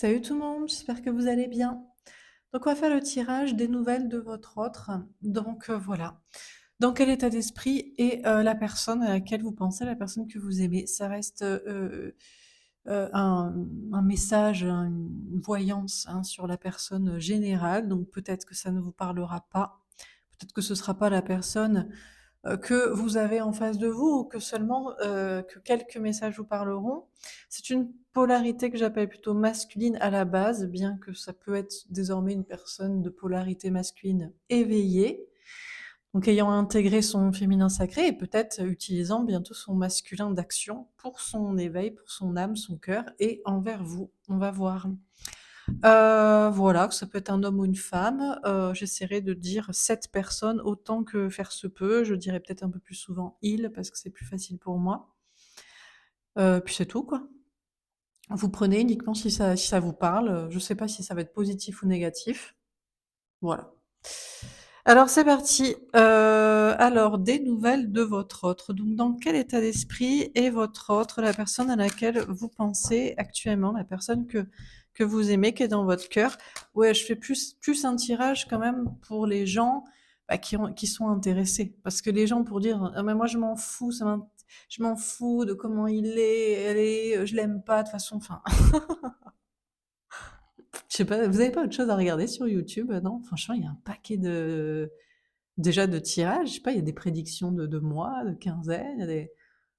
Salut tout le monde, j'espère que vous allez bien. Donc on va faire le tirage des nouvelles de votre autre. Donc voilà. Dans quel état d'esprit est la personne à laquelle vous pensez, la personne que vous aimez? Ça reste un message, une voyance hein, sur la personne générale. Donc peut-être que ça ne vous parlera pas. Peut-être que ce ne sera pas la personne que vous avez en face de vous ou que seulement, que quelques messages vous parleront. C'est une polarité que j'appelle plutôt masculine à la base, bien que ça peut être désormais une personne de polarité masculine éveillée, donc ayant intégré son féminin sacré et peut-être utilisant bientôt son masculin d'action pour son éveil, pour son âme, son cœur et envers vous. On va voir. Voilà, que ça peut être un homme ou une femme, j'essaierai de dire cette personne autant que faire se peut. Je dirais peut-être un peu plus souvent «il» parce que c'est plus facile pour moi. Puis c'est tout, quoi. Vous prenez uniquement si ça vous parle, je sais pas si ça va être positif ou négatif. Voilà. Alors c'est parti, alors des nouvelles de votre autre. Donc dans quel état d'esprit est votre autre, la personne à laquelle vous pensez actuellement, la personne que vous aimez, qui est dans votre cœur? Ouais, je fais plus un tirage quand même pour les gens, bah, qui sont intéressés. Parce que les gens pour dire: «Ah mais moi je m'en fous, je m'en fous de comment il est, elle est, je l'aime pas de toute façon», enfin, je sais pas, vous avez pas autre chose à regarder sur YouTube, non? Franchement, il y a un paquet déjà de tirages, je sais pas, il y a des prédictions de mois, de quinzaines, il y a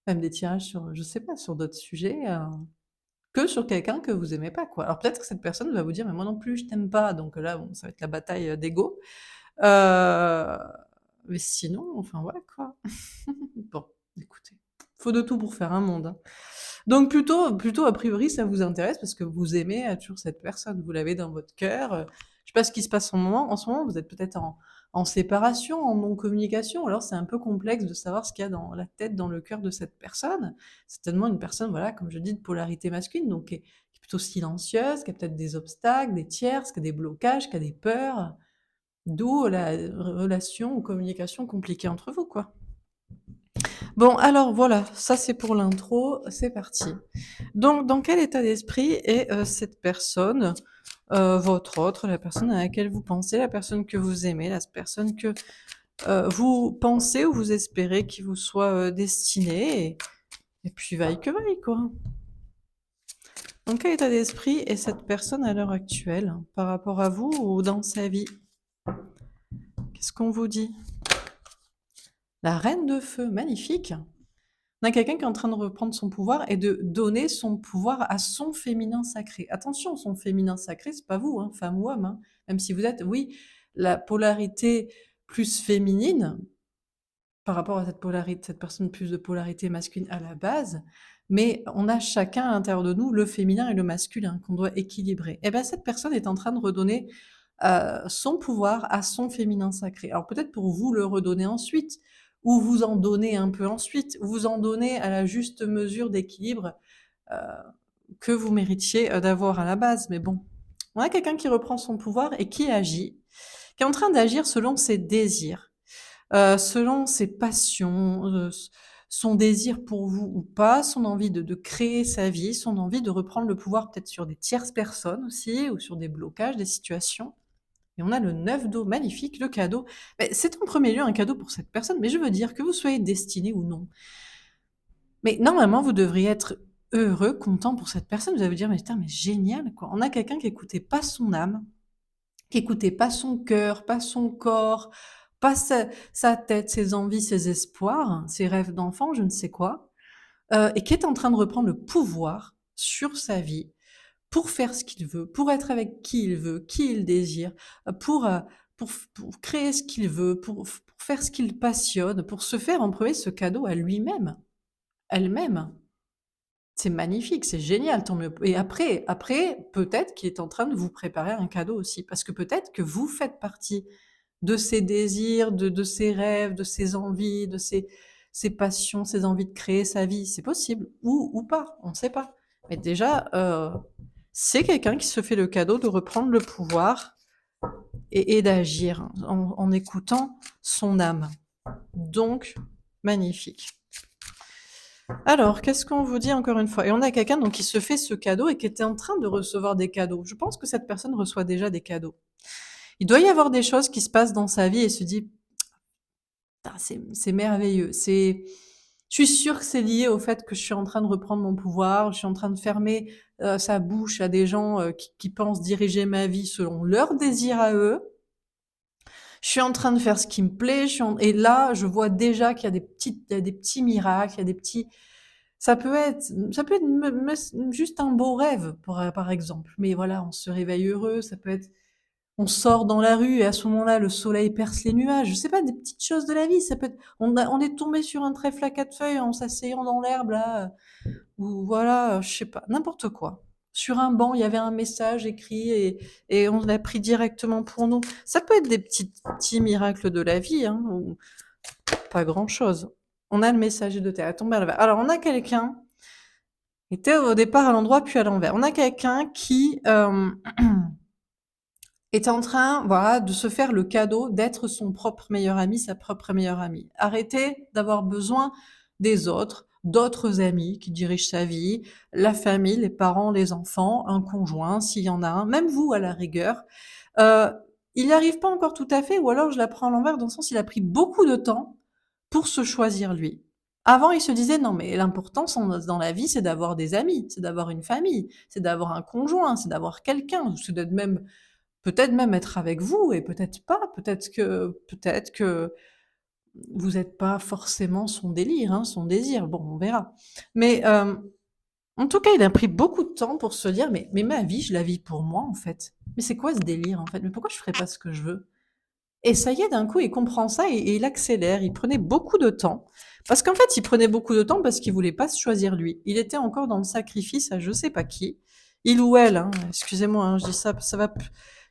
même des tirages sur, je sais pas, sur d'autres sujets, que sur quelqu'un que vous aimez pas, quoi. Alors peut-être que cette personne va vous dire: «Mais moi non plus, je t'aime pas», donc là, bon, ça va être la bataille, d'ego. Heu, mais sinon, enfin voilà, quoi. Bon, écoutez, faut de tout pour faire un monde, hein. Donc plutôt a priori ça vous intéresse parce que vous aimez, toujours cette personne, vous l'avez dans votre cœur, je sais pas ce qui se passe en ce moment, vous êtes peut-être en séparation, en non-communication, alors c'est un peu complexe de savoir ce qu'il y a dans la tête, dans le cœur de cette personne. C'est tellement une personne, voilà, comme je dis, de polarité masculine, donc qui est plutôt silencieuse, qui a peut-être des obstacles, des tierces, qui a des blocages, qui a des peurs, d'où la relation ou communication compliquée entre vous, quoi. Bon alors voilà, ça c'est pour l'intro, c'est parti. Donc, dans quel état d'esprit est cette personne, votre autre, la personne à laquelle vous pensez, la personne que vous aimez, la personne que vous pensez ou vous espérez qu'il vous soit destinée, et puis vaille que vaille, quoi. Dans quel état d'esprit est cette personne à l'heure actuelle, par rapport à vous ou dans sa vie? Qu'est-ce qu'on vous dit? La reine de feu, magnifique. On a quelqu'un qui est en train de reprendre son pouvoir et de donner son pouvoir à son féminin sacré. Attention, son féminin sacré, c'est pas vous, hein, femme ou homme, hein. Même si vous êtes, oui, la polarité plus féminine par rapport à cette personne plus de polarité masculine à la base, mais on a chacun à l'intérieur de nous le féminin et le masculin qu'on doit équilibrer. Et ben cette personne est en train de redonner son pouvoir à son féminin sacré. Alors peut-être pour vous le redonner ensuite, ou vous en donner un peu ensuite, ou vous en donner à la juste mesure d'équilibre euh, que vous méritiez d'avoir à la base. Mais bon, on a quelqu'un qui reprend son pouvoir et qui agit, qui est en train d'agir selon ses désirs, selon ses passions, son désir pour vous ou pas, son envie de créer sa vie, son envie de reprendre le pouvoir peut-être sur des tierces personnes aussi, ou sur des blocages, des situations. Et on a le 9 d'eau, magnifique, le cadeau. Beh, c'est en premier lieu un cadeau pour cette personne, mais je veux dire que vous soyez destiné ou non. Mais normalement, vous devriez être heureux, content pour cette personne. Vous allez vous dire: «Mais putain, mais génial, quoi». On a quelqu'un qui écoutait pas son âme, qui écoutait pas son cœur, pas son corps, pas sa tête, ses envies, ses espoirs, ses rêves d'enfant, je ne sais quoi, et qui est en train de reprendre le pouvoir sur sa vie, pour faire ce qu'il veut, pour être avec qui il veut, qui il désire, pour, pour créer ce qu'il veut, pour faire ce qu'il passionne, pour se faire en premier ce cadeau à lui-même, elle-même. C'est magnifique, c'est génial, tant mieux. Et après, peut-être qu'il est en train de vous préparer un cadeau aussi, parce que peut-être que vous faites partie de ses désirs, de ses rêves, de ses envies, de ses passions, ses envies de créer sa vie. C'est possible, ou pas, on ne sait pas. Mais déjà, c'est quelqu'un qui se fait le cadeau de reprendre le pouvoir et d'agir en écoutant son âme. Donc, magnifique. Alors, qu'est-ce qu'on vous dit encore une fois? Et on a quelqu'un donc qui se fait ce cadeau et qui était en train de recevoir des cadeaux. Je pense que cette personne reçoit déjà des cadeaux. Il doit y avoir des choses qui se passent dans sa vie et se dit: «Putain, c'est merveilleux». Je suis sûre que c'est lié au fait que je suis en train de reprendre mon pouvoir, je suis en train de fermer, sa bouche à des gens, qui pensent diriger ma vie selon leurs désirs à eux. Je suis en train de faire ce qui me plaît, je suis en et là, je vois déjà qu'il y a il y a des petits miracles, il y a des petits ça peut être juste un beau rêve, par exemple. Mais voilà, on se réveille heureux, ça peut être on sort dans la rue et à ce moment-là, le soleil perce les nuages. Je sais pas, des petites choses de la vie. Ça peut être on est tombé sur un trèfle à 4 feuilles en s'asseyant dans l'herbe là, ou voilà, je sais pas, n'importe quoi. Sur un banc, il y avait un message écrit et on l'a pris directement pour nous. Ça peut être des petits miracles de la vie, hein, ou pas grand-chose. On a le messager de terre, elle est tombée à l'envers. Alors on a quelqu'un qui était au départ à l'endroit puis à l'envers. On a quelqu'un qui, était en train, voilà, de se faire le cadeau d'être son propre meilleur ami, sa propre meilleure amie. Arrêter d'avoir besoin des autres, d'autres amis qui dirigent sa vie, la famille, les parents, les enfants, un conjoint s'il y en a un, même vous à la rigueur. Heu, il n'y arrive pas encore tout à fait ou alors je la prends à l'envers dans le sens il a pris beaucoup de temps pour se choisir lui. Avant, il se disait: «Non mais l'important dans la vie, c'est d'avoir des amis, c'est d'avoir une famille, c'est d'avoir un conjoint, c'est d'avoir quelqu'un, c'est d'être même peut-être même être avec vous et peut-être pas, peut-être que vous êtes pas forcément son délire, hein, son désir. Bon, on verra. Mais, en tout cas, il a pris beaucoup de temps pour se dire: «Mais ma vie, je la vis pour moi, en fait. Mais c'est quoi ce délire, en fait? Mais pourquoi je ferais pas ce que je veux?» Et ça y est, d'un coup, il comprend ça et il accélère. Il prenait beaucoup de temps. Parce qu'en fait, il prenait beaucoup de temps parce qu'il voulait pas se choisir lui. Il était encore dans le sacrifice à je sais pas qui. Il ou elle, hein, excusez-moi, hein, je dis ça, ça va.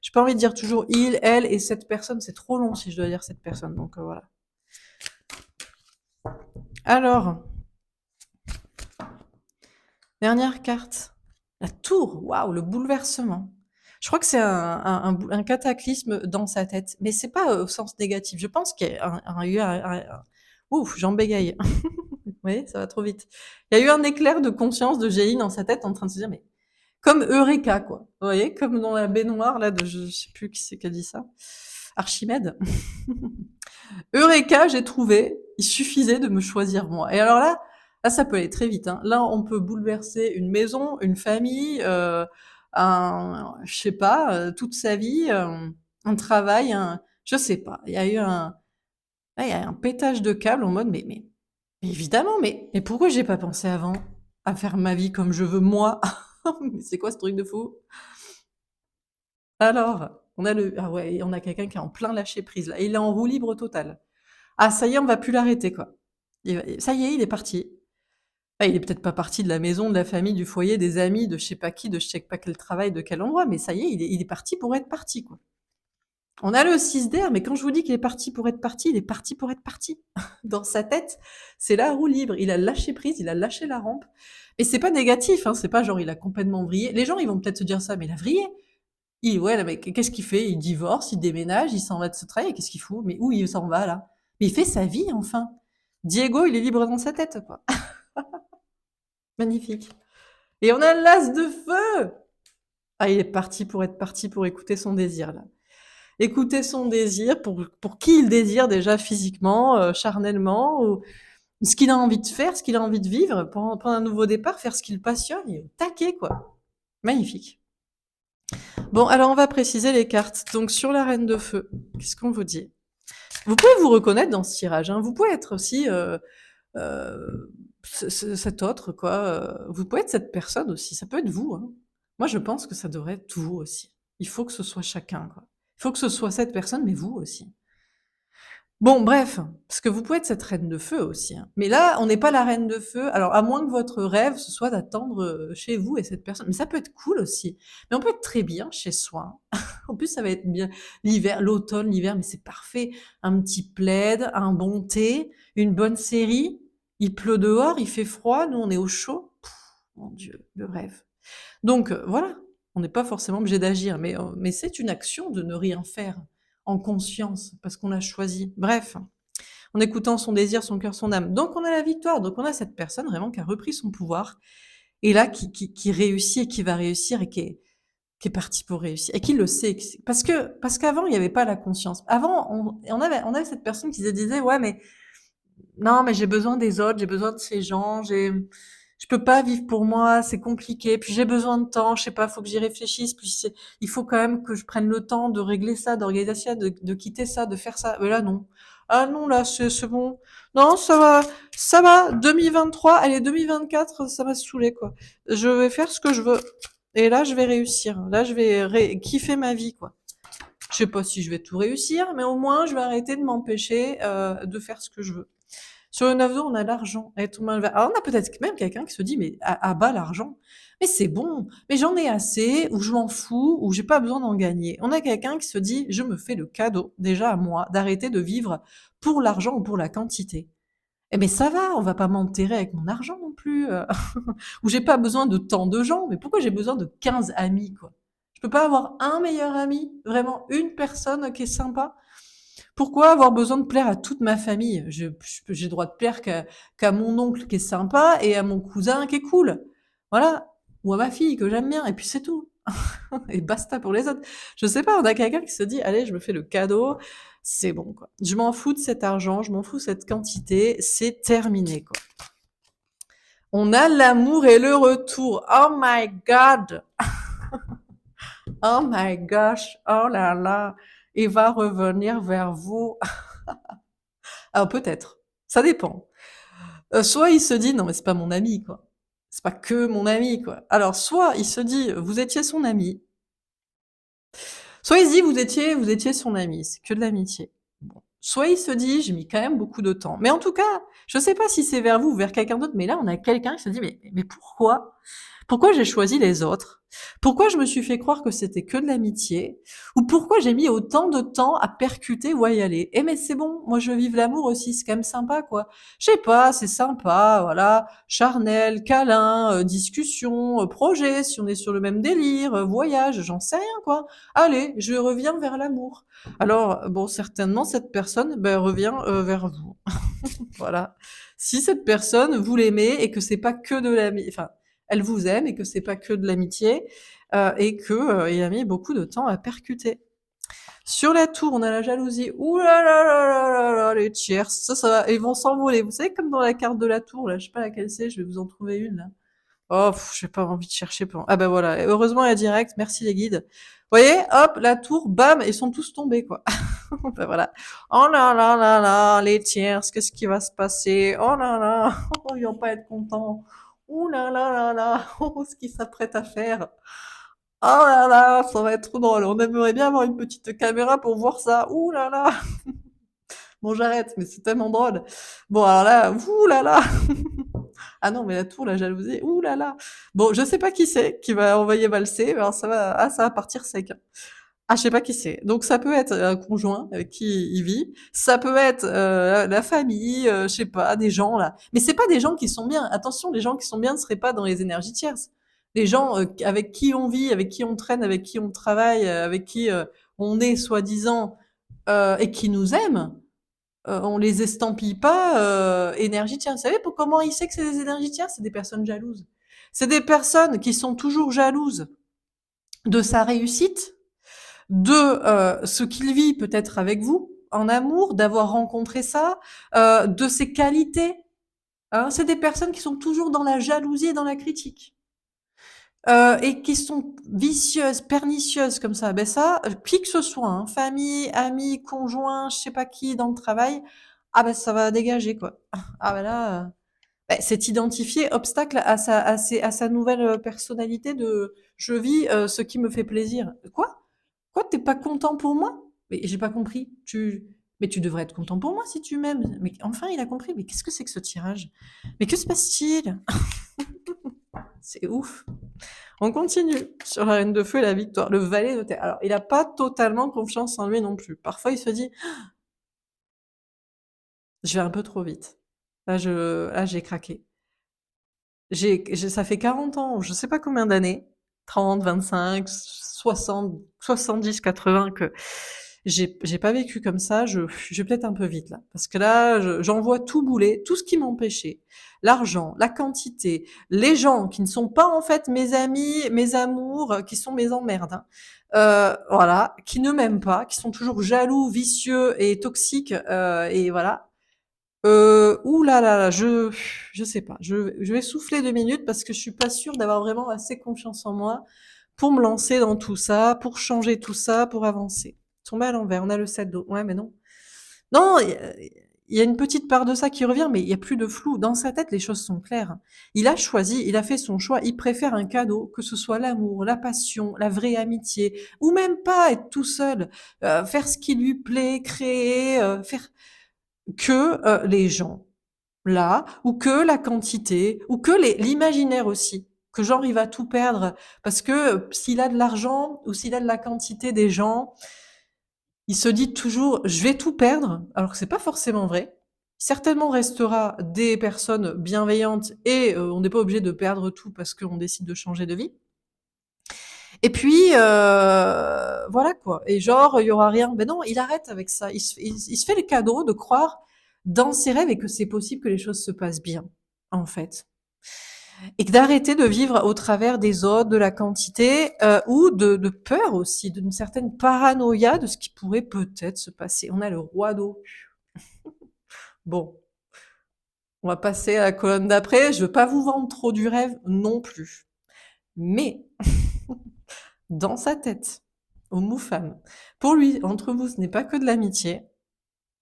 J'ai pas envie de dire toujours il, elle et cette personne. C'est trop long si je dois dire cette personne. Donc voilà. Alors, dernière carte. La tour. Waouh, le bouleversement. Je crois que c'est un cataclysme dans sa tête. Mais c'est pas au sens négatif. Je pense qu'il y a eu ouf, j'en bégaye. Vous voyez, ça va trop vite. Il y a eu un éclair de conscience de génie dans sa tête en train de se dire, mais comme Eureka, quoi. Vous voyez, comme dans la baignoire, là, je sais plus qui c'est qui a dit ça. Archimède. Eureka, j'ai trouvé, il suffisait de me choisir moi. Et alors là, ça peut aller très vite, hein. Là, on peut bouleverser une maison, une famille, je sais pas, toute sa vie, un travail, je sais pas. Il y a eu il y a un pétage de câble en mode, mais évidemment, mais pourquoi j'ai pas pensé avant à faire ma vie comme je veux moi? Mais c'est quoi ce truc de fou? Alors, ah ouais, on a quelqu'un qui est en plein lâcher prise là. Il est en roue libre totale. Ah ça y est, on va plus l'arrêter quoi. Ça y est, il est parti. Ah, il est peut-être pas parti de la maison, de la famille, du foyer, des amis, de je sais pas qui, de je sais pas quel travail, de quel endroit, mais ça y est, il est parti pour être parti quoi. On a le 6 d'air, mais quand je vous dis qu'il est parti pour être parti, il est parti pour être parti. Dans sa tête, c'est la roue libre. Il a lâché prise, il a lâché la rampe. Et c'est pas négatif, hein, c'est pas genre il a complètement vrillé. Les gens, ils vont peut-être se dire ça, mais il a vrillé. Ouais, là, mais qu'est-ce qu'il fait? Il divorce, il déménage, il s'en va de ce travail, qu'est-ce qu'il fout? Mais où il s'en va là? Mais il fait sa vie enfin. Diego, il est libre dans sa tête, quoi. Magnifique. Et on a l'as de feu. Ah, il est parti pour être parti pour écouter son désir là. Écouter son désir pour qui il désire déjà physiquement, charnellement, ou ce qu'il a envie de faire, ce qu'il a envie de vivre, prendre un nouveau départ, faire ce qui le passionne, et au taquet quoi. Magnifique. Bon, alors on va préciser les cartes. Donc sur la reine de feu, qu'est-ce qu'on vous dit? Vous pouvez vous reconnaître dans ce tirage, hein. Vous pouvez être aussi cet autre, quoi. Vous pouvez être cette personne aussi. Ça peut être vous, hein. Moi, je pense que ça devrait être vous aussi. Il faut que ce soit chacun, quoi. Il faut que ce soit cette personne, mais vous aussi. Bon, bref, parce que vous pouvez être cette reine de feu aussi, hein. Mais là, on n'est pas la reine de feu. Alors, à moins que votre rêve, ce soit d'attendre chez vous et cette personne. Mais ça peut être cool aussi. Mais on peut être très bien chez soi. En plus, ça va être bien l'hiver, l'automne, l'hiver, mais c'est parfait. Un petit plaid, un bon thé, une bonne série. Il pleut dehors, il fait froid, nous on est au chaud. Mon Dieu, le rêve. Donc voilà, on n'est pas forcément obligé d'agir, mais c'est une action de ne rien faire en conscience, parce qu'on a choisi. Bref, en écoutant son désir, son cœur, son âme. Donc on a la victoire, donc on a cette personne vraiment qui a repris son pouvoir et là qui réussit et qui va réussir et qui est parti pour réussir et qui le sait. Parce qu'avant, il n'y avait pas la conscience. Avant, on avait cette personne qui se disait, ouais, mais non, mais j'ai besoin des autres, j'ai besoin de ces gens, je peux pas vivre pour moi, c'est compliqué. Puis j'ai besoin de temps, je sais pas, faut que j'y réfléchisse. Puis il faut quand même que je prenne le temps de régler ça, d'organiser ça, de quitter ça, de faire ça. Mais là, non. Ah non, là, c'est bon. Non, ça va. 2023, allez, 2024, ça m'a saoulé, quoi. Je vais faire ce que je veux. Et là, je vais réussir. Là, je vais kiffer ma vie, quoi. Je sais pas si je vais tout réussir, mais au moins, je vais arrêter de m'empêcher de faire ce que je veux. Sur le 9-2, on a l'argent. Et tout le monde alors, on a peut-être même quelqu'un qui se dit, mais à bas l'argent. Mais c'est bon, mais j'en ai assez, ou je m'en fous, ou j'ai pas besoin d'en gagner. On a quelqu'un qui se dit, je me fais le cadeau, déjà à moi, d'arrêter de vivre pour l'argent ou pour la quantité. Eh mais ça va, on va pas m'enterrer avec mon argent non plus. Ou j'ai pas besoin de tant de gens, mais pourquoi j'ai besoin de 15 amis, quoi? Je peux pas avoir un meilleur ami, vraiment une personne qui est sympa. Pourquoi avoir besoin de plaire à toute ma famille? J'ai le droit de plaire qu'à mon oncle qui est sympa et à mon cousin qui est cool. Voilà. Ou à ma fille que j'aime bien, et puis c'est tout. Et basta pour les autres. Je sais pas, on a quelqu'un qui se dit, allez, je me fais le cadeau, c'est bon, quoi. Je m'en fous de cet argent, je m'en fous de cette quantité, c'est terminé, quoi. On a l'amour et le retour. Oh my god! Oh my gosh! Oh là là! Il va revenir vers vous. Alors peut-être. Ça dépend. Soit il se dit: «Non mais c'est pas mon ami, quoi. C'est pas que mon ami, quoi». Alors soit il se dit: «Vous étiez son ami», soit il se dit: «Vous étiez son ami, c'est que de l'amitié». Bon. Soit il se dit: «J'ai mis quand même beaucoup de temps». Mais en tout cas, je sais pas si c'est vers vous ou vers quelqu'un d'autre, mais là on a quelqu'un qui se dit: «Mais pourquoi? Pourquoi j'ai choisi les autres? Pourquoi je me suis fait croire que c'était que de l'amitié? Ou pourquoi j'ai mis autant de temps à percuter ou à y aller? Eh mais c'est bon, moi je veux vivre l'amour aussi, c'est quand même sympa quoi. Je sais pas, c'est sympa, voilà, charnel, câlin, discussion, projet, si on est sur le même délire, voyage, j'en sais rien quoi. Allez, je reviens vers l'amour. Alors bon, certainement cette personne ben, revient vers vous. Voilà. Si cette personne, vous l'aimez et que c'est pas que de l'amitié, enfin, elle vous aime et que c'est pas que de l'amitié, et que, il a mis beaucoup de temps à percuter. Sur la tour, on a la jalousie. Ouh là là là là là là, les tiers, ça va, ils vont s'envoler. Vous savez, comme dans la carte de la tour, là, je sais pas laquelle c'est, je vais vous en trouver une, là. Oh, j'ai pas envie de chercher pour... Ah bah voilà, heureusement, il y a direct, merci les guides. Vous voyez, hop, la tour, bam, ils sont tous tombés, quoi. Ben voilà. Oh là là là là, les tiers, qu'est-ce qui va se passer? Oh là là, oh, ils vont pas être contents. Oh là là là là, oh, ce qu'ils s'apprêtent à faire. Oh là là, ça va être trop drôle. On aimerait bien avoir une petite caméra pour voir ça. Ouh là là. Bon, j'arrête, mais c'est tellement drôle. Bon, alors là, ouh là là. Ah non, mais la tour, la jalousie, ouh là là. Bon, je sais pas qui c'est qui va envoyer valser, mais alors ça va partir sec. Ah, je sais pas qui c'est. Donc ça peut être un conjoint avec qui il vit, ça peut être la famille, je sais pas, des gens là. Mais c'est pas des gens qui sont bien. Attention, les gens qui sont bien ne seraient pas dans les énergies tierces. Les gens avec qui on vit, avec qui on traîne, avec qui on travaille, avec qui on est soi-disant et qui nous aiment, on les estampille pas énergie tierce. Vous savez pour comment il sait que c'est des énergies tierces? C'est des personnes jalouses. C'est des personnes qui sont toujours jalouses de sa réussite, de ce qu'il vit peut-être avec vous en amour, d'avoir rencontré ça, de ses qualités. Hein. C'est des personnes qui sont toujours dans la jalousie et dans la critique. Et qui sont vicieuses, pernicieuses comme ça. Ben ça, qui que ce soit, hein, famille, amis, conjoint, je sais pas qui, dans le travail, ah ben ça va dégager quoi. Ah ben là, c'est identifier obstacle à sa nouvelle personnalité de je vis ce qui me fait plaisir. Quoi? Quoi, t'es pas content pour moi? Mais j'ai pas compris. Mais tu devrais être content pour moi si tu m'aimes. Mais enfin, il a compris. Mais qu'est-ce que c'est que ce tirage? Mais que se passe-t-il? C'est ouf. On continue sur la reine de feu et la victoire. Le valet de terre. Alors, il a pas totalement confiance en lui non plus. Parfois, il se dit, je vais un peu trop vite. Là, j'ai craqué. Ça fait 40 ans, je sais pas combien d'années, 30, 25, 60, 70, 80 que J'ai pas vécu comme ça, je vais peut-être un peu vite là, parce que là, j'en vois tout bouler, tout ce qui m'empêchait. L'argent, la quantité, les gens qui ne sont pas en fait mes amis, mes amours, qui sont mes emmerdes, hein. Voilà, qui ne m'aiment pas, qui sont toujours jaloux, vicieux et toxiques, et voilà. Ouh là là là, je sais pas. Je vais souffler 2 minutes parce que je suis pas sûre d'avoir vraiment assez confiance en moi pour me lancer dans tout ça, pour changer tout ça, pour avancer. Tomber à l'envers, on a le 7 d'eau. Ouais, mais non. Non, il y a une petite part de ça qui revient, mais il y a plus de flou. Dans sa tête, les choses sont claires. Il a choisi, il a fait son choix. Il préfère un cadeau, que ce soit l'amour, la passion, la vraie amitié, ou même pas être tout seul, faire ce qui lui plaît, créer, faire que les gens là, ou que la quantité, ou que l'imaginaire aussi. Que genre il va tout perdre parce que s'il a de l'argent ou s'il a de la quantité des gens, il se dit toujours je vais tout perdre, alors que c'est pas forcément vrai. Certainement restera des personnes bienveillantes et on n'est pas obligé de perdre tout parce qu'on décide de changer de vie. Et puis voilà quoi. Et genre il y aura rien. Ben non, il arrête avec ça. Il se fait le cadeau de croire dans ses rêves et que c'est possible que les choses se passent bien, en fait. Et que d'arrêter de vivre au travers des autres, de la quantité, ou de peur aussi, d'une certaine paranoïa de ce qui pourrait peut-être se passer. On a le roi d'eau. Bon, on va passer à la colonne d'après. Je veux pas vous vendre trop du rêve non plus. Mais dans sa tête, au Moufam, pour lui, entre vous, ce n'est pas que de l'amitié.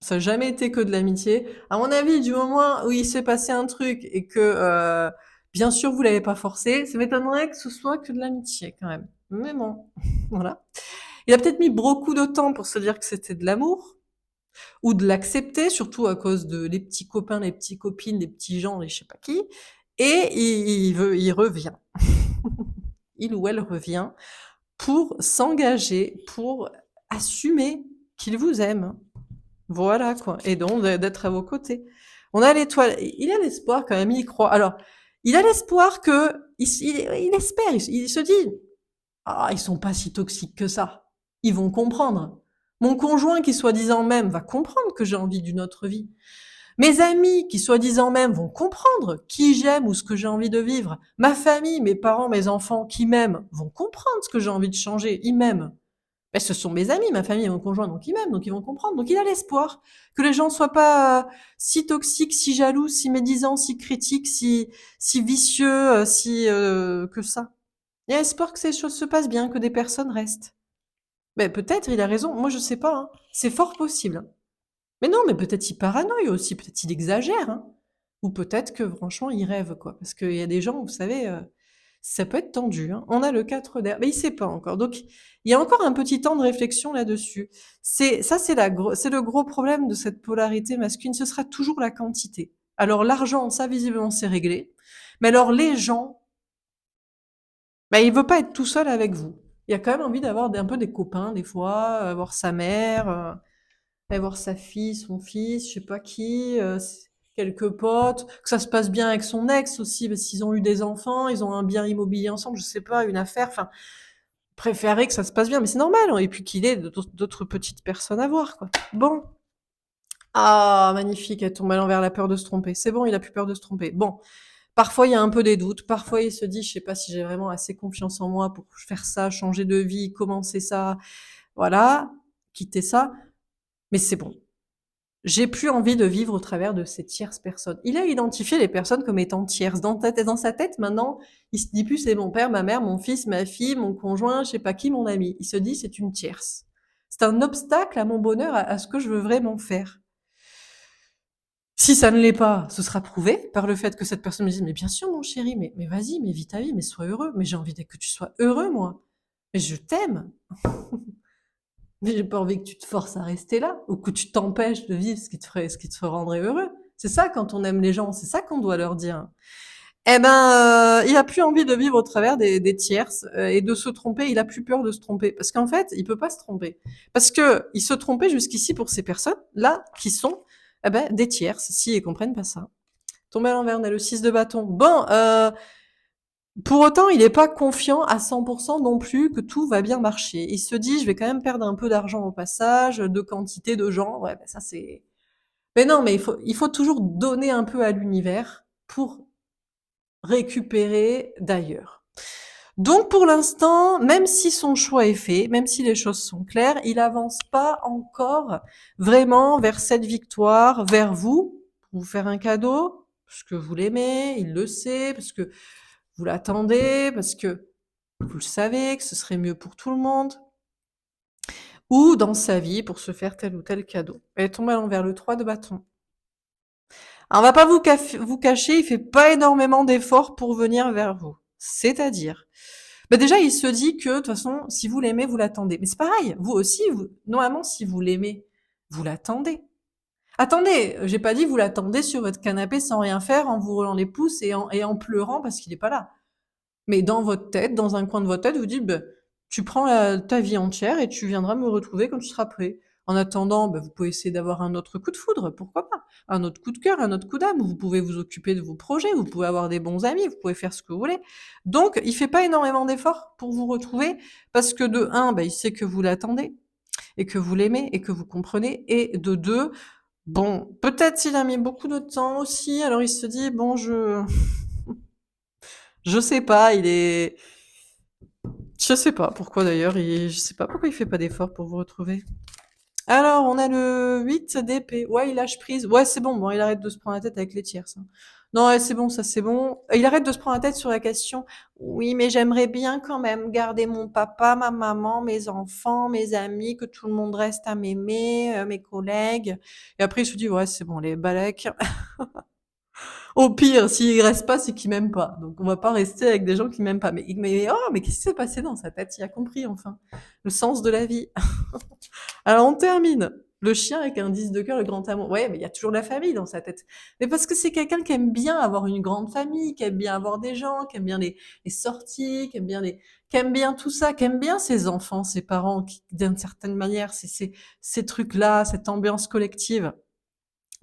Ça n'a jamais été que de l'amitié. À mon avis, du moment où il s'est passé un truc et que, bien sûr, vous l'avez pas forcé, ça m'étonnerait que ce soit que de l'amitié quand même. Mais bon, voilà. Il a peut-être mis beaucoup de temps pour se dire que c'était de l'amour ou de l'accepter, surtout à cause de les petits copains, les petites copines, les petits gens, les je sais pas qui. Et il revient. Il ou elle revient pour s'engager, pour assumer qu'il vous aime. Voilà quoi, et donc d'être à vos côtés. On a l'étoile, il a l'espoir quand même, il y croit. Alors, il a l'espoir que il espère, il se dit: «Ah, ils sont pas si toxiques que ça. Ils vont comprendre. Mon conjoint qui soi-disant m'aime va comprendre que j'ai envie d'une autre vie. Mes amis qui soi-disant m'aiment vont comprendre qui j'aime ou ce que j'ai envie de vivre. Ma famille, mes parents, mes enfants qui m'aiment vont comprendre ce que j'ai envie de changer. Ils m'aiment. Ben, ce sont mes amis, ma famille et mon conjoint, donc ils m'aiment, donc ils vont comprendre. Donc il a l'espoir que les gens soient pas si toxiques, si jaloux, si médisants, si critiques, si vicieux, si que ça. Il a espoir que ces choses se passent bien, que des personnes restent. Ben peut-être, il a raison. Moi je sais pas. Hein. C'est fort possible. Hein. Mais non, mais peut-être il paranoïe aussi, peut-être il exagère. Hein. Ou peut-être que franchement il rêve quoi. Parce qu'il y a des gens, vous savez, ça peut être tendu. Hein. On a le 4 d'air, mais il sait pas encore. Donc il y a encore un petit temps de réflexion là-dessus. C'est ça, c'est le gros problème de cette polarité masculine. Ce sera toujours la quantité. Alors l'argent, ça visiblement c'est réglé. Mais alors les gens, bah, il veut pas être tout seul avec vous. Il a quand même envie d'avoir un peu des copains des fois, voir sa mère, voir sa fille, son fils, je sais pas qui, quelques potes, que ça se passe bien avec son ex aussi, parce qu'ils ont eu des enfants, ils ont un bien immobilier ensemble, je sais pas, une affaire, enfin, préférer que ça se passe bien, mais c'est normal, hein, et puis qu'il ait d'autres petites personnes à voir, quoi. Bon. Ah, magnifique, elle tombe à l'envers, la peur de se tromper. C'est bon, il a plus peur de se tromper. Bon. Parfois, il y a un peu des doutes. Parfois, il se dit, je sais pas si j'ai vraiment assez confiance en moi pour faire ça, changer de vie, commencer ça, voilà, quitter ça. Mais c'est bon. J'ai plus envie de vivre au travers de ces tierces personnes. Il a identifié les personnes comme étant tierces. Dans sa tête, maintenant, il se dit plus c'est mon père, ma mère, mon fils, ma fille, mon conjoint, je sais pas qui, mon ami. Il se dit c'est une tierce. C'est un obstacle à mon bonheur, à ce que je veux vraiment faire. Si ça ne l'est pas, ce sera prouvé par le fait que cette personne me dise mais bien sûr mon chéri, mais vas-y, mais vis ta vie, mais sois heureux. Mais j'ai envie que tu sois heureux, moi. Mais je t'aime. Mais j'ai pas envie que tu te forces à rester là, ou que tu t'empêches de vivre ce qui te rendrait heureux. C'est ça quand on aime les gens, c'est ça qu'on doit leur dire. Eh ben, il a plus envie de vivre au travers des tierces et de se tromper. Il a plus peur de se tromper parce qu'en fait, il peut pas se tromper parce que il se trompait jusqu'ici pour ces personnes là qui sont eh ben, des tierces si ils comprennent pas ça. Tomber à l'envers, on a le 6 de bâton. Bon, Pour autant, il est pas confiant à 100 non plus que tout va bien marcher. Il se dit: «Je vais quand même perdre un peu d'argent au passage, de quantité de gens». Ouais, bah, ça c'est mais non, mais il faut toujours donner un peu à l'univers pour récupérer d'ailleurs. Donc pour l'instant, même si son choix est fait, même si les choses sont claires, il avance pas encore vraiment vers cette victoire, vers vous, pour vous faire un cadeau, parce que vous l'aimez, il le sait, parce que vous l'attendez, parce que vous le savez que ce serait mieux pour tout le monde, ou dans sa vie pour se faire tel ou tel cadeau. Elle est tombée à l'envers, le 3 de bâton. Alors, on va pas vous cacher, il fait pas énormément d'efforts pour venir vers vous. C'est-à-dire, bah déjà, il se dit que de toute façon, si vous l'aimez, vous l'attendez. Mais c'est pareil, vous aussi, normalement, si vous l'aimez, vous l'attendez. Attendez, j'ai pas dit vous l'attendez sur votre canapé sans rien faire, en vous roulant les pouces et en pleurant parce qu'il est pas là. Mais dans votre tête, dans un coin de votre tête, vous dites, bah, tu prends ta vie entière et tu viendras me retrouver quand tu seras prêt. En attendant, bah, vous pouvez essayer d'avoir un autre coup de foudre, pourquoi pas? Un autre coup de cœur, un autre coup d'âme. Vous pouvez vous occuper de vos projets, vous pouvez avoir des bons amis, vous pouvez faire ce que vous voulez. Donc, il fait pas énormément d'efforts pour vous retrouver parce que de un, bah, il sait que vous l'attendez et que vous l'aimez et que vous comprenez. Et de deux, bon, peut-être s'il a mis beaucoup de temps aussi, alors il se dit, bon, je sais pas, je sais pas pourquoi d'ailleurs, je sais pas pourquoi il fait pas d'efforts pour vous retrouver. Alors, on a le 8 d'épée. Ouais, il lâche prise. Ouais, c'est bon, bon, il arrête de se prendre la tête avec les tiers, ça. Non, ouais, c'est bon, ça c'est bon. Il arrête de se prendre la tête sur la question. Oui, mais j'aimerais bien quand même garder mon papa, ma maman, mes enfants, mes amis, que tout le monde reste à m'aimer, mes collègues. Et après, il se dit, ouais, c'est bon, les balèques. Au pire, s'il reste pas, c'est qu'il m'aime pas. Donc on va pas rester avec des gens qui m'aiment pas. Mais qu'est-ce qui s'est passé dans sa tête? Il a compris enfin le sens de la vie. Alors on termine. Le chien avec un 10 de cœur, le grand amour. Ouais, mais il y a toujours la famille dans sa tête. Mais parce que c'est quelqu'un qui aime bien avoir une grande famille, qui aime bien avoir des gens, qui aime bien les sorties, qui aime bien tout ça, qui aime bien ses enfants, ses parents, qui, d'une certaine manière, ces trucs-là, cette ambiance collective.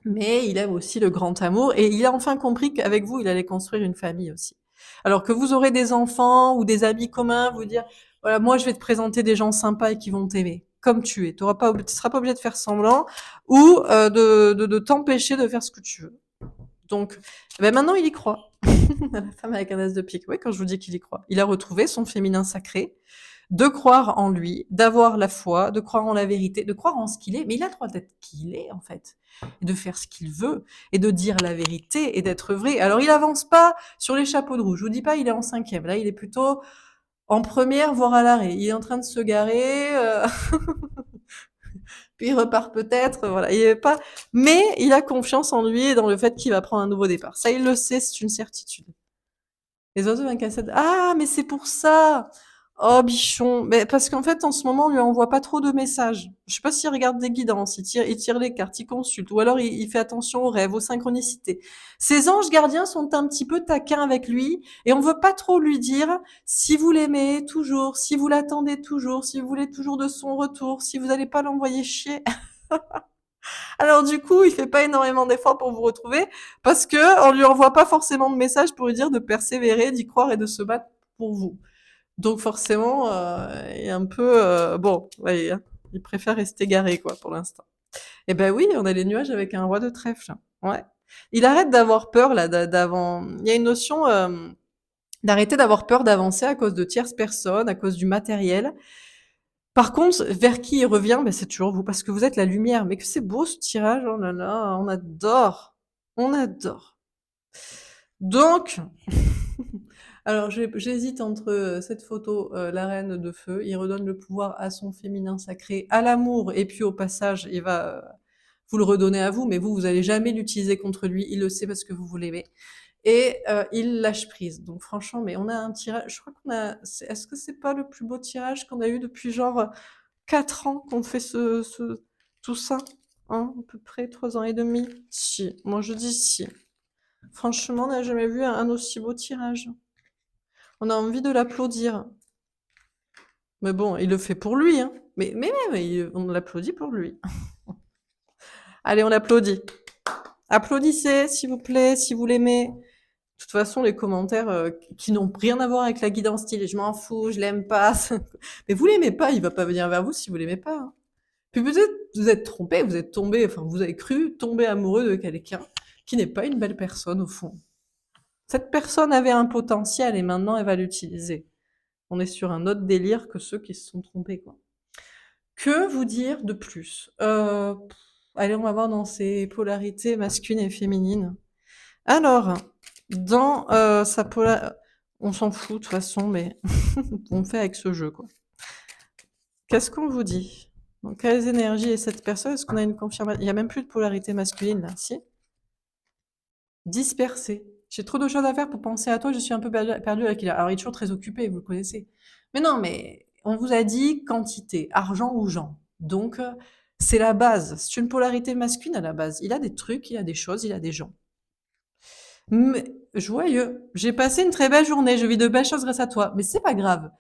Mais il aime aussi le grand amour et il a enfin compris qu'avec vous, il allait construire une famille aussi. Alors que vous aurez des enfants ou des amis communs, vous dire, voilà, moi je vais te présenter des gens sympas et qui vont t'aimer comme tu es. Tu seras pas obligé de faire semblant ou de t'empêcher de faire ce que tu veux. Donc, ben maintenant il y croit. La femme avec un as de pique. Oui, quand je vous dis qu'il y croit. Il a retrouvé son féminin sacré, de croire en lui, d'avoir la foi, de croire en la vérité, de croire en ce qu'il est. Mais il a le droit d'être qui il est, en fait. Et de faire ce qu'il veut, et de dire la vérité, et d'être vrai. Alors, il avance pas sur les chapeaux de roue. Je vous dis pas, il est en cinquième. Là, il est plutôt en première, voire à l'arrêt. Il est en train de se garer, puis il repart peut-être, voilà. Il est pas, mais il a confiance en lui et dans le fait qu'il va prendre un nouveau départ. Ça, il le sait, c'est une certitude. Les oiseaux d'un cassette. Ah, mais c'est pour ça! Oh, bichon. Mais parce qu'en fait, en ce moment, on lui envoie pas trop de messages. Je sais pas s'il regarde des guidances, il tire les cartes, il consulte, ou alors il fait attention aux rêves, aux synchronicités. Ses anges gardiens sont un petit peu taquins avec lui, et on veut pas trop lui dire si vous l'aimez toujours, si vous l'attendez toujours, si vous voulez toujours de son retour, si vous allez pas l'envoyer chier. Alors du coup, il fait pas énormément d'efforts pour vous retrouver parce que on lui envoie pas forcément de messages pour lui dire de persévérer, d'y croire et de se battre pour vous. Donc forcément, il est un peu bon, ouais, il préfère rester garé quoi pour l'instant. Eh ben oui, on a les nuages avec un roi de trèfle. Ouais. Il arrête d'avoir peur là d'avant. Il y a une notion d'arrêter d'avoir peur d'avancer à cause de tierces personnes, à cause du matériel. Par contre, vers qui il revient, ben, c'est toujours vous, parce que vous êtes la lumière. Mais que c'est beau ce tirage, oh là là, on adore. On adore. Donc, alors j'hésite entre cette photo, la reine de feu, il redonne le pouvoir à son féminin sacré, à l'amour, et puis au passage, il va vous le redonner à vous, mais vous, vous allez jamais l'utiliser contre lui, il le sait parce que vous l'aimez. Et il lâche prise. Donc franchement, mais on a un tirage, je crois qu'on a, est-ce que c'est pas le plus beau tirage qu'on a eu depuis genre 4 ans qu'on fait tout ça, hein, à peu près 3 ans et demi. Si, moi je dis si. Franchement, on n'a jamais vu un aussi beau tirage. On a envie de l'applaudir. Mais bon, il le fait pour lui, hein. Mais on l'applaudit pour lui. Allez, on l'applaudit. Applaudissez, s'il vous plaît, si vous l'aimez. De toute façon, les commentaires qui n'ont rien à voir avec la guidance style, je m'en fous, je l'aime pas. Mais vous l'aimez pas, il va pas venir vers vous si vous l'aimez pas, hein. Puis peut-être vous êtes trompé, vous êtes tombé, enfin vous avez cru tomber amoureux de quelqu'un qui n'est pas une belle personne au fond. Cette personne avait un potentiel et maintenant elle va l'utiliser. On est sur un autre délire que ceux qui se sont trompés, quoi. Que vous dire de plus? Allez, on va voir dans ces polarités masculines et féminines. Alors, dans sa on s'en fout de toute façon, mais on fait avec ce jeu, quoi. Qu'est-ce qu'on vous dit? Donc, quelles énergies est cette personne? Est-ce qu'on a une confirmation? Il n'y a même plus de polarité masculine, là, si? Dispersé. J'ai trop de choses à faire pour penser à toi, je suis un peu perdu avec il. Alors, il est toujours très occupé, vous le connaissez. Mais non, mais on vous a dit quantité, argent ou gens. Donc, c'est la base. C'est une polarité masculine à la base. Il a des trucs, il a des choses, il a des gens. Mais joyeux. J'ai passé une très belle journée, je vis de belles choses grâce à toi. Mais c'est pas grave.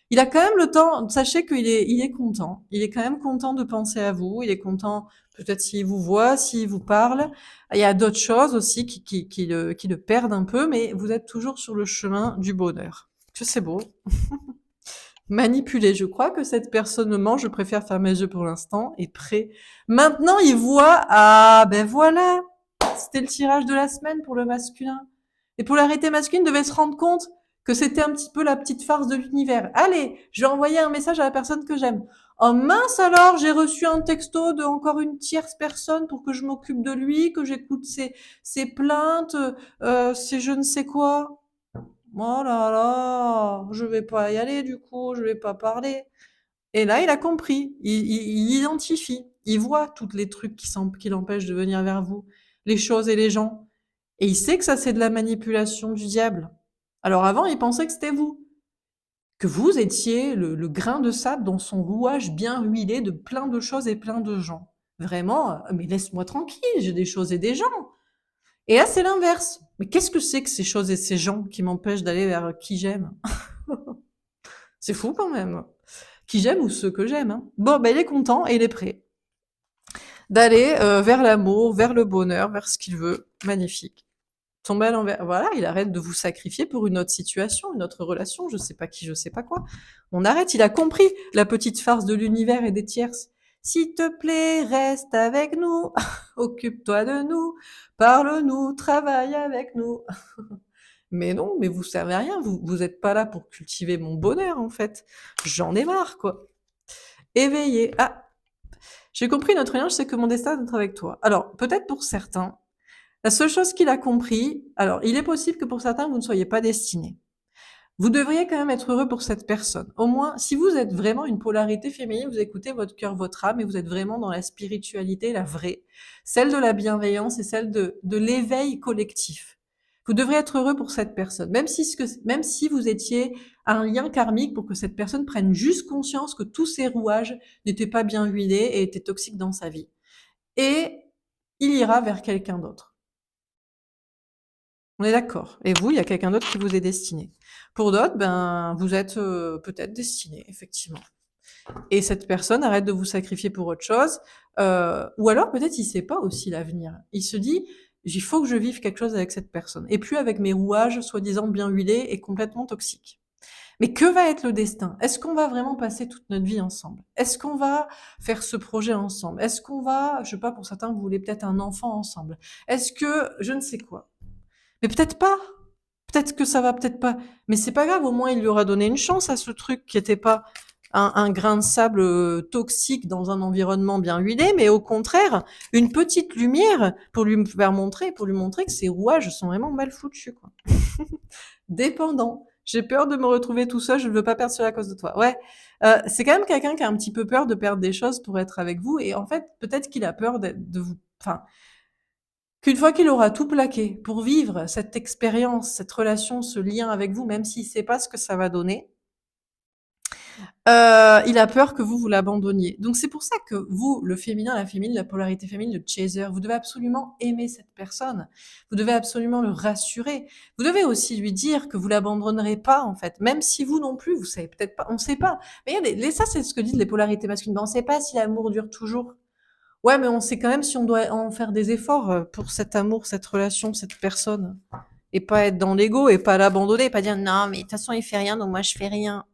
Il a quand même le temps, sachez il est content. Il est quand même content de penser à vous. Il est content, peut-être s'il vous voit, s'il vous parle. Il y a d'autres choses aussi qui le perdent un peu, mais vous êtes toujours sur le chemin du bonheur. Que c'est beau. Manipuler. Je crois que cette personne me ment. Je préfère fermer les yeux pour l'instant et prêt. Maintenant, il voit, ah, ben voilà. C'était le tirage de la semaine pour le masculin. Les polarités masculines devaient se rendre compte que c'était un petit peu la petite farce de l'univers. Allez, je vais envoyer un message à la personne que j'aime. Oh mince alors, j'ai reçu un texto de encore une tierce personne pour que je m'occupe de lui, que j'écoute ses plaintes, ses je ne sais quoi. Oh là là, je vais pas y aller du coup, je vais pas parler. Et là, il a compris. Il identifie. Il voit toutes les trucs qui l'empêchent de venir vers vous, les choses et les gens. Et il sait que ça, c'est de la manipulation du diable. Alors avant, il pensait que c'était vous. Que vous étiez le grain de sable dans son rouage bien huilé de plein de choses et plein de gens. Vraiment, mais laisse-moi tranquille, j'ai des choses et des gens. Et là, c'est l'inverse. Mais qu'est-ce que c'est que ces choses et ces gens qui m'empêchent d'aller vers qui j'aime? C'est fou quand même. Qui j'aime ou ceux que j'aime, hein. Bon, ben il est content et il est prêt d'aller vers l'amour, vers le bonheur, vers ce qu'il veut. Magnifique. Tomber à l'envers. Voilà, il arrête de vous sacrifier pour une autre situation, une autre relation, je sais pas qui, je sais pas quoi. On arrête, il a compris la petite farce de l'univers et des tierces. S'il te plaît, reste avec nous, occupe-toi de nous, parle-nous, travaille avec nous. Mais non, mais vous servez à rien, vous êtes pas là pour cultiver mon bonheur, en fait. J'en ai marre, quoi. Éveillé. Ah, j'ai compris notre lien, je sais que mon destin est d'être avec toi. Alors, peut-être pour certains, la seule chose qu'il a compris, alors il est possible que pour certains, vous ne soyez pas destinés. Vous devriez quand même être heureux pour cette personne. Au moins, si vous êtes vraiment une polarité féminine, vous écoutez votre cœur, votre âme, et vous êtes vraiment dans la spiritualité, la vraie, celle de la bienveillance et celle de l'éveil collectif. Vous devrez être heureux pour cette personne, même si vous étiez un lien karmique pour que cette personne prenne juste conscience que tous ces rouages n'étaient pas bien huilés et étaient toxiques dans sa vie. Et il ira vers quelqu'un d'autre. On est d'accord. Et vous, il y a quelqu'un d'autre qui vous est destiné. Pour d'autres, ben, vous êtes peut-être destiné, effectivement. Et cette personne arrête de vous sacrifier pour autre chose. Ou alors, peut-être, il sait pas aussi l'avenir. Il se dit, il faut que je vive quelque chose avec cette personne. Et plus avec mes rouages, soi-disant bien huilés et complètement toxiques. Mais que va être le destin? Est-ce qu'on va vraiment passer toute notre vie ensemble? Est-ce qu'on va faire ce projet ensemble? Est-ce qu'on va, je sais pas, pour certains, vous voulez peut-être un enfant ensemble? Est-ce que, je ne sais quoi. Mais peut-être pas. Peut-être que ça va, peut-être pas. Mais c'est pas grave, au moins il lui aura donné une chance à ce truc qui était pas un grain de sable toxique dans un environnement bien huilé, mais au contraire, une petite lumière pour lui pour lui montrer que ses rouages sont vraiment mal foutus, quoi. Dépendant. J'ai peur de me retrouver tout seul, je ne veux pas perdre cela à cause de toi. Ouais, c'est quand même quelqu'un qui a un petit peu peur de perdre des choses pour être avec vous et en fait, peut-être qu'il a peur de vous enfin, qu'une fois qu'il aura tout plaqué pour vivre cette expérience, cette relation, ce lien avec vous, même s'il sait pas ce que ça va donner, il a peur que vous l'abandonniez. Donc c'est pour ça que vous, le féminin, la féminine, la polarité féminine, le chaser, vous devez absolument aimer cette personne. Vous devez absolument le rassurer. Vous devez aussi lui dire que vous l'abandonnerez pas, en fait. Même si vous non plus, vous savez peut-être pas, on sait pas. Mais regardez, ça c'est ce que disent les polarités masculines. Ben, on sait pas si l'amour dure toujours. Ouais, mais on sait quand même si on doit en faire des efforts pour cet amour, cette relation, cette personne. et pas être dans l'ego et pas l'abandonner, pas dire non mais de toute façon il fait rien donc moi je fais rien.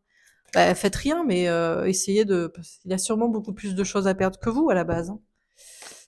Bah, faites rien, mais essayez de. Parce qu'il a sûrement beaucoup plus de choses à perdre que vous à la base, hein.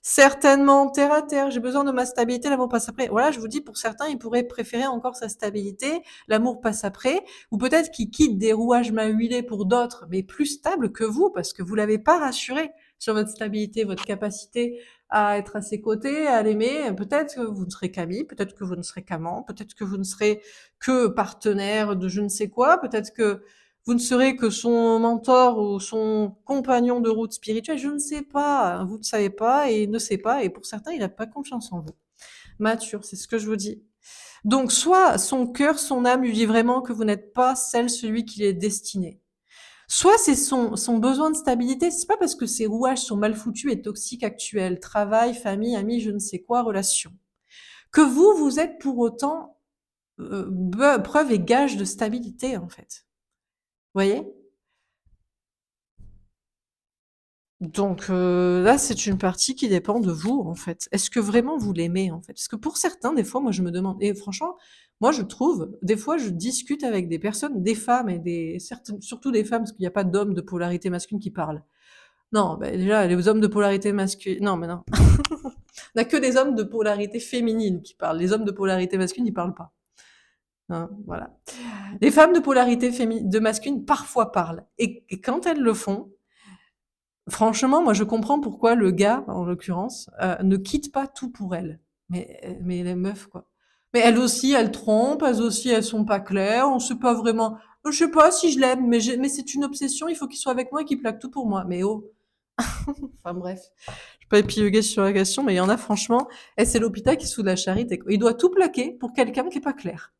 Certainement, terre à terre, j'ai besoin de ma stabilité, l'amour passe après. Voilà, je vous dis, pour certains, ils pourraient préférer encore sa stabilité, l'amour passe après, ou peut-être qu'ils quittent des rouages mal huilés pour d'autres, mais plus stables que vous, parce que vous l'avez pas rassuré sur votre stabilité, votre capacité à être à ses côtés, à l'aimer. Peut-être que vous ne serez qu'amis, peut-être que vous ne serez qu'amants, peut-être que vous ne serez que partenaire de je ne sais quoi, peut-être que vous ne serez que son mentor ou son compagnon de route spirituelle, je ne sais pas. Vous ne savez pas et il ne sait pas. Et pour certains, il n'a pas confiance en vous. Mature, c'est ce que je vous dis. Donc, soit son cœur, son âme lui dit vraiment que vous n'êtes pas celui qu'il est destiné. Soit c'est son besoin de stabilité. C'est pas parce que ses rouages sont mal foutus et toxiques actuels, travail, famille, amis, je ne sais quoi, relations, que vous êtes pour autant preuve et gage de stabilité, en fait. Vous voyez? Donc là, c'est une partie qui dépend de vous, en fait. Est-ce que vraiment vous l'aimez, en fait? Parce que pour certains, des fois, moi, je me demande et franchement, moi, je trouve, des fois, je discute avec des personnes, des femmes et des certaines surtout des femmes, parce qu'il y a pas d'hommes de polarité masculine qui parlent. Non, bah, déjà, les hommes de polarité masculine non, mais non. On a que des hommes de polarité féminine qui parlent. Les hommes de polarité masculine, ils parlent pas, hein, voilà. Les femmes de polarité de masculine, parfois parlent et quand elles le font, franchement, moi, je comprends pourquoi le gars, en l'occurrence, ne quitte pas tout pour elle. Mais les meufs, quoi. Mais elles aussi, elles trompent, elles aussi, elles sont pas claires, on sait pas vraiment. Je sais pas si je l'aime, mais c'est une obsession, il faut qu'il soit avec moi et qu'il plaque tout pour moi. Mais oh, enfin bref. Je vais pas épiloguer sur la question, mais il y en a franchement, et c'est l'hôpital qui se fout de la charité, quoi. Il doit tout plaquer pour quelqu'un qui est pas clair,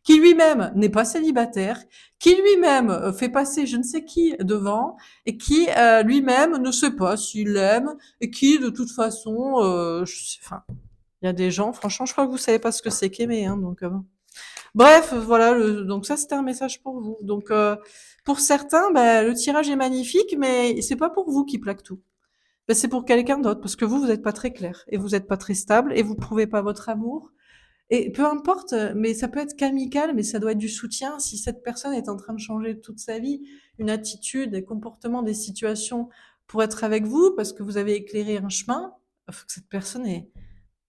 qui lui-même n'est pas célibataire, qui lui-même fait passer je ne sais qui devant, et qui lui-même ne sait pas s'il l'aime, et qui de toute façon, enfin, il y a des gens, franchement, je crois que vous savez pas ce que c'est qu'aimer, hein, donc bon. Bref, voilà, donc ça c'était un message pour vous. Donc pour certains, bah, le tirage est magnifique, mais c'est pas pour vous qui plaque tout. Ben, c'est pour quelqu'un d'autre, parce que vous n'êtes pas très clair, et vous n'êtes pas très stable, et vous prouvez pas votre amour, et peu importe, mais ça peut être qu'amical, mais ça doit être du soutien. Si cette personne est en train de changer toute sa vie, une attitude, des comportements, des situations pour être avec vous, parce que vous avez éclairé un chemin, il faut que cette personne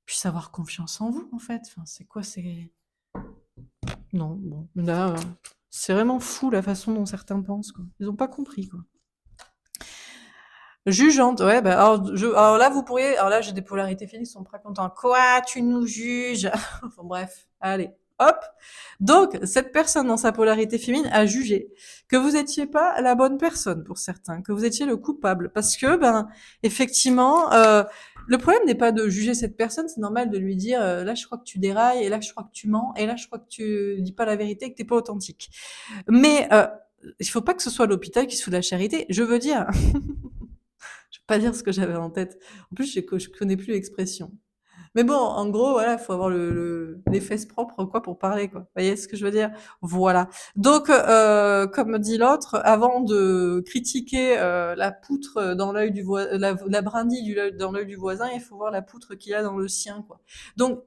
puisse avoir confiance en vous, en fait. Enfin, c'est quoi, c'est... Non, bon, là, c'est vraiment fou la façon dont certains pensent, quoi. Ils ont pas compris, quoi. Jugeante, ouais, bah, alors là, vous pourriez, alors là, j'ai des polarités féminines qui sont pas contents. Quoi, tu nous juges? Enfin, bref, allez, hop. Donc, cette personne dans sa polarité féminine a jugé que vous étiez pas la bonne personne pour certains, que vous étiez le coupable, parce que, ben, effectivement, le problème n'est pas de juger cette personne, c'est normal de lui dire, là, je crois que tu dérailles, et là, je crois que tu mens, et là, je crois que tu dis pas la vérité, et que t'es pas authentique. Mais il faut pas que ce soit l'hôpital qui se fout de la charité. Je veux dire, je vais pas dire ce que j'avais en tête. En plus, je connais plus l'expression. Mais bon, en gros, voilà, faut avoir les fesses propres, quoi, pour parler, quoi. Vous voyez ce que je veux dire? Voilà. Donc, comme dit l'autre, avant de critiquer la poutre dans l'œil du la brindille dans l'œil du voisin, il faut voir la poutre qu'il a dans le sien, quoi. Donc,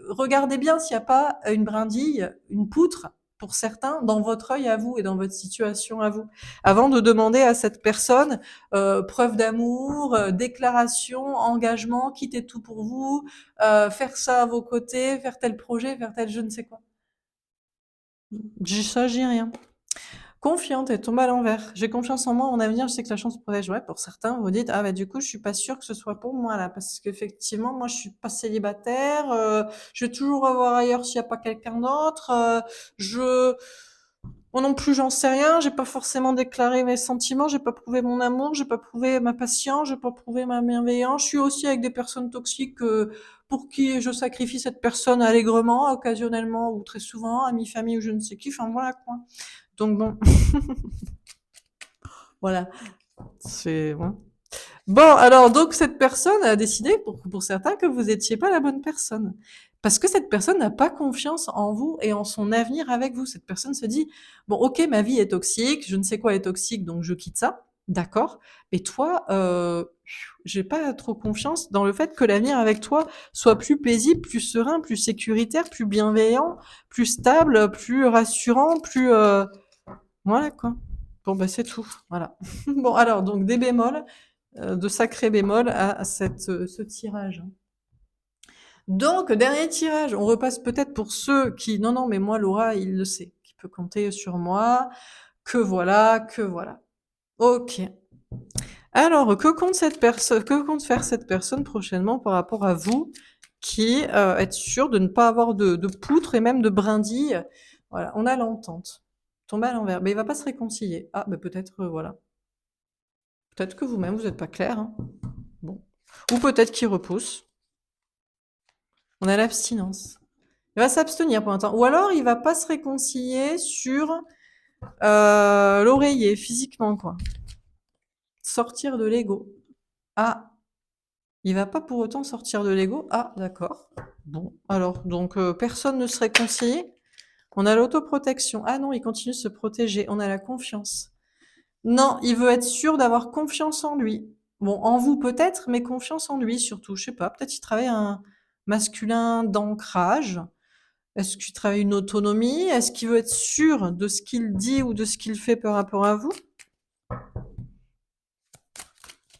regardez bien s'il n'y a pas une brindille, une poutre, pour certains, dans votre œil à vous et dans votre situation à vous, avant de demander à cette personne preuve d'amour, déclaration, engagement, quitter tout pour vous, faire ça à vos côtés, faire tel projet, faire tel je ne sais quoi. Ça, j'ai rien. Confiante, elle tombe à l'envers. J'ai confiance en moi, en mon avenir, je sais que la chance me protège. Ouais, pour certains, vous dites, ah bah du coup, je suis pas sûre que ce soit pour moi là, parce qu'effectivement, moi, je suis pas célibataire, je vais toujours avoir ailleurs s'il y a pas quelqu'un d'autre, je moi non plus, j'en sais rien. J'ai pas forcément déclaré mes sentiments. J'ai pas prouvé mon amour. J'ai pas prouvé ma patience. J'ai pas prouvé ma bienveillance. Je suis aussi avec des personnes toxiques pour qui je sacrifie cette personne allègrement, occasionnellement ou très souvent, amis, famille ou je ne sais qui. Enfin voilà quoi. Donc bon, voilà. C'est ouais. Bon, alors donc cette personne a décidé, pour certains, que vous étiez pas la bonne personne. Parce que cette personne n'a pas confiance en vous et en son avenir avec vous. Cette personne se dit, bon, ok, ma vie est toxique, je ne sais quoi est toxique, donc je quitte ça. D'accord? Et toi, j'ai pas trop confiance dans le fait que l'avenir avec toi soit plus paisible, plus serein, plus sécuritaire, plus bienveillant, plus stable, plus rassurant, plus, voilà quoi. Bon bah, c'est tout, voilà. Bon alors donc des bémols, de sacrés bémols à ce tirage. Donc dernier tirage, on repasse peut-être pour ceux qui non, non, mais moi Laura, il le sait, qui peut compter sur moi, que voilà, que voilà. OK. Alors, que compte faire cette personne prochainement par rapport à vous qui, êtes sûr de ne pas avoir de poutres et même de brindilles? Voilà, on a l'entente. Tombé à l'envers, mais il va pas se réconcilier. Ah, bah, peut-être, voilà. Peut-être que vous-même vous êtes pas clair, hein. Bon. Ou peut-être qu'il repousse. On a l'abstinence. Il va s'abstenir pour un temps. Ou alors il va pas se réconcilier sur, l'oreiller, physiquement, quoi. Sortir de l'ego. Ah! Il va pas pour autant sortir de l'ego. Ah, d'accord. Bon, alors, donc, personne ne se réconcilie. On a l'autoprotection. Ah non, il continue de se protéger. On a la confiance. Non, il veut être sûr d'avoir confiance en lui. Bon, en vous peut-être, mais confiance en lui surtout. Je sais pas, peut-être il travaille un masculin d'ancrage. Est-ce qu'il travaille une autonomie? Est-ce qu'il veut être sûr de ce qu'il dit ou de ce qu'il fait par rapport à vous?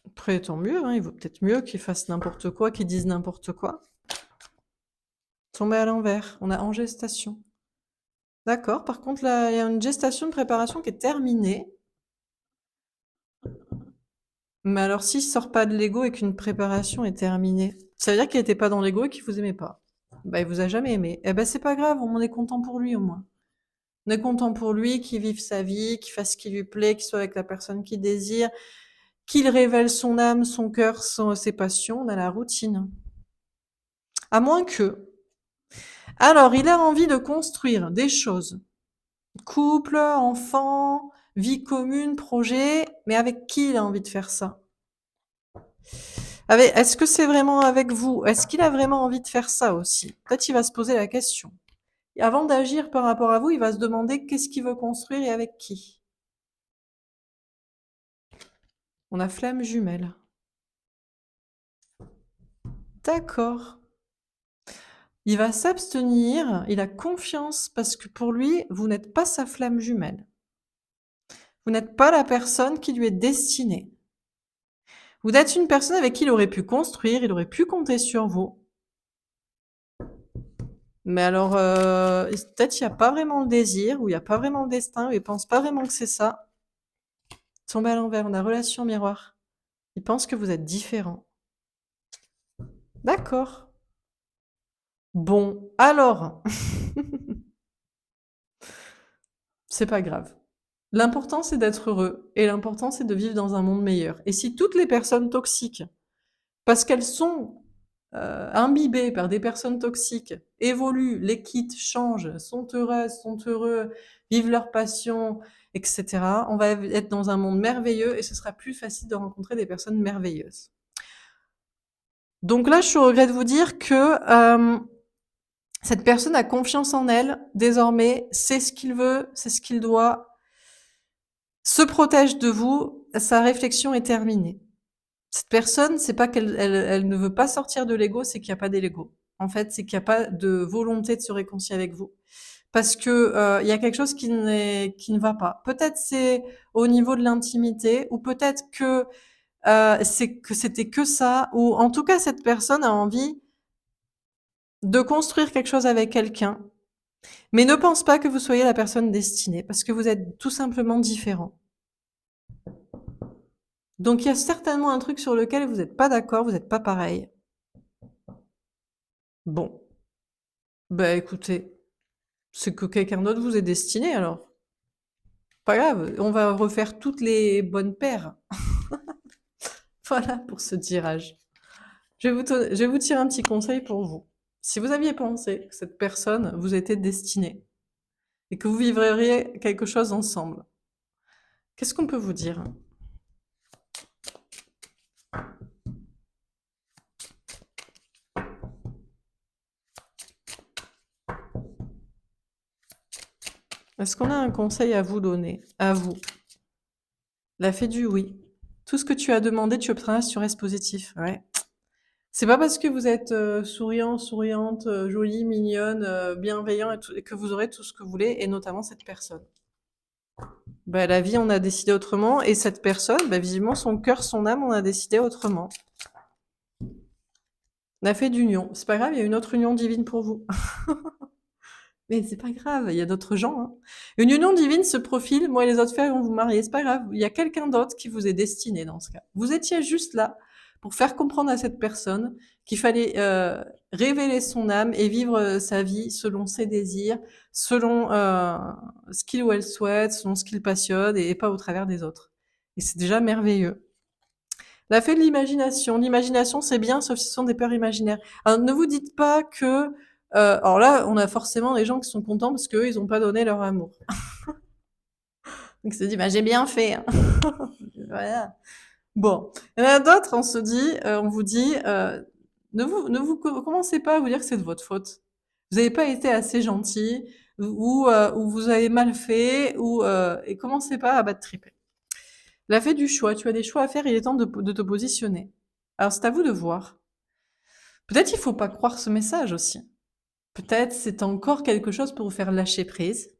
Après, tant mieux, hein, il vaut peut-être mieux qu'il fasse n'importe quoi, qu'il dise n'importe quoi. Tomber à l'envers. On a en gestation. D'accord. Par contre, là, il y a une gestation de préparation qui est terminée. Mais alors, s'il sort pas de l'ego et qu'une préparation est terminée, ça veut dire qu'il était pas dans l'ego et qu'il vous aimait pas. Bah, il vous a jamais aimé. Eh ben, c'est pas grave, on est content pour lui, au moins. On est content pour lui, qu'il vive sa vie, qu'il fasse ce qui lui plaît, qu'il soit avec la personne qu'il désire, qu'il révèle son âme, son cœur, ses passions. On a la routine. À moins que. Alors, il a envie de construire des choses. Couple, enfant, vie commune, projet, mais avec qui il a envie de faire ça? Est-ce que c'est vraiment avec vous? Est-ce qu'il a vraiment envie de faire ça aussi? Peut-être il va se poser la question. Et avant d'agir par rapport à vous, il va se demander qu'est-ce qu'il veut construire et avec qui. On a flamme jumelle. D'accord. Il va s'abstenir, il a confiance parce que pour lui, vous n'êtes pas sa flamme jumelle. Vous n'êtes pas la personne qui lui est destinée. Vous êtes une personne avec qui il aurait pu construire, il aurait pu compter sur vous. Mais alors, peut-être il n'y a pas vraiment le désir, ou il n'y a pas vraiment le destin, ou il pense pas vraiment que c'est ça. Tomber à l'envers, on a relation miroir. Il pense que vous êtes différent. D'accord. Bon, alors, c'est pas grave. L'important, c'est d'être heureux, et l'important, c'est de vivre dans un monde meilleur. Et si toutes les personnes toxiques, parce qu'elles sont imbibées par des personnes toxiques, évoluent, les quittent, changent, sont heureuses, sont heureux, vivent leur passion, etc., on va être dans un monde merveilleux et ce sera plus facile de rencontrer des personnes merveilleuses. Donc là, je suis au regret de vous dire que cette personne a confiance en elle, désormais, sait ce qu'il veut, c'est ce qu'il doit, se protège de vous, sa réflexion est terminée. Cette personne, c'est pas qu'elle ne veut pas sortir de l'ego, c'est qu'il n'y a pas d'ego. En fait, c'est qu'il n'y a pas de volonté de se réconcilier avec vous. Parce que il y a quelque chose qui ne va pas. Peut-être c'est au niveau de l'intimité, ou peut-être que c'est que c'était que ça, ou en tout cas cette personne a envie de construire quelque chose avec quelqu'un, mais ne pense pas que vous soyez la personne destinée, parce que vous êtes tout simplement différent. Donc il y a certainement un truc sur lequel vous n'êtes pas d'accord, vous n'êtes pas pareil. Bon, bah écoutez, c'est que quelqu'un d'autre vous est destiné alors. Pas grave, on va refaire toutes les bonnes paires. Voilà pour ce tirage. Je vais vous tirer un petit conseil pour vous. Si vous aviez pensé que cette personne vous était destinée et que vous vivriez quelque chose ensemble, qu'est-ce qu'on peut vous dire? Est-ce qu'on a un conseil à vous donner? À vous. La fée du oui. Tout ce que tu as demandé, tu obtiendras si tu restes positif. Ouais. C'est pas parce que vous êtes souriant, souriante, jolie, mignonne, bienveillant et, et que vous aurez tout ce que vous voulez, et notamment cette personne. Bah, la vie, on a décidé autrement, et cette personne, bah, visiblement, son cœur, son âme, on a décidé autrement. On a fait d'union. C'est pas grave, il y a une autre union divine pour vous. Mais c'est pas grave, il y a d'autres gens. Hein. Une union divine se profile, moi et les autres fées vont vous marier, c'est pas grave. Il y a quelqu'un d'autre qui vous est destiné dans ce cas. Vous étiez juste là pour faire comprendre à cette personne qu'il fallait révéler son âme et vivre sa vie selon ses désirs, selon ce qu'il ou elle souhaite, selon ce qu'il passionne, et pas au travers des autres. Et c'est déjà merveilleux. La fée de l'imagination. L'imagination, c'est bien, sauf si ce sont des peurs imaginaires. Alors, ne vous dites pas que... alors là, on a forcément des gens qui sont contents parce qu'eux, ils n'ont pas donné leur amour. Donc, se dit, bah, j'ai bien fait. Hein. Voilà. Bon. Il y en a d'autres, on se dit, on vous dit, commencez pas à vous dire que c'est de votre faute. Vous n'avez pas été assez gentil, ou vous avez mal fait, et commencez pas à battre triper. La fée du choix, tu as des choix à faire, il est temps de te positionner. Alors c'est à vous de voir. Peut-être il faut pas croire ce message aussi. Peut-être c'est encore quelque chose pour vous faire lâcher prise.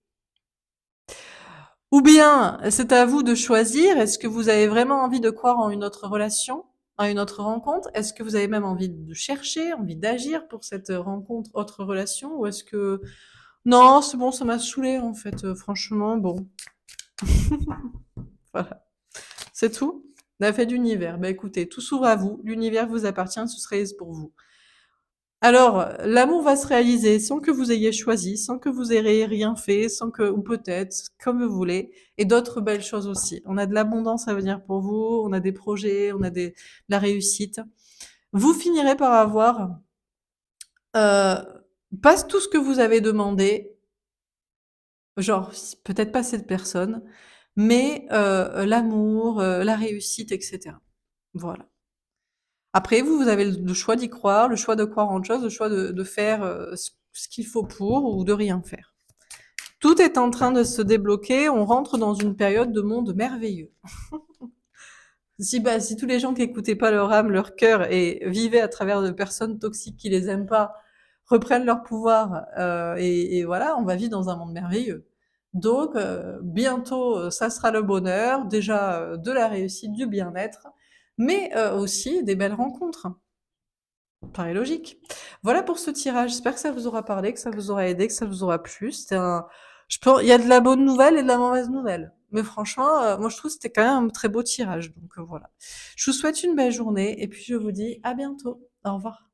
Ou bien c'est à vous de choisir, est-ce que vous avez vraiment envie de croire en une autre relation, en une autre rencontre? Est-ce que vous avez même envie de chercher, envie d'agir pour cette rencontre, autre relation? Ou est-ce que non, c'est bon, ça m'a saoulé en fait, franchement, bon. Voilà. C'est tout? La fée d'univers. Bah écoutez, tout s'ouvre à vous, l'univers vous appartient, ce serait pour vous. Alors, l'amour va se réaliser sans que vous ayez choisi, sans que vous ayez rien fait, sans que, ou peut-être, comme vous voulez, et d'autres belles choses aussi. On a de l'abondance à venir pour vous, on a des projets, on a de la réussite. Vous finirez par avoir euh, pas tout ce que vous avez demandé, genre peut-être pas cette personne, mais l'amour, la réussite, etc. Voilà. Après, vous avez le choix d'y croire, le choix de croire en autre chose, le choix de faire ce qu'il faut pour, ou de rien faire. Tout est en train de se débloquer, on rentre dans une période de monde merveilleux. Si tous les gens qui écoutaient pas leur âme, leur cœur, et vivaient à travers de personnes toxiques qui les aiment pas, reprennent leur pouvoir, et voilà, on va vivre dans un monde merveilleux. Donc, bientôt, ça sera le bonheur, déjà de la réussite, du bien-être, mais aussi des belles rencontres. Paraît logique. Voilà pour ce tirage. J'espère que ça vous aura parlé, que ça vous aura aidé, que ça vous aura plu. Il y a de la bonne nouvelle et de la mauvaise nouvelle. Mais franchement, moi je trouve que c'était quand même un très beau tirage. Donc voilà. Je vous souhaite une belle journée et puis je vous dis à bientôt. Au revoir.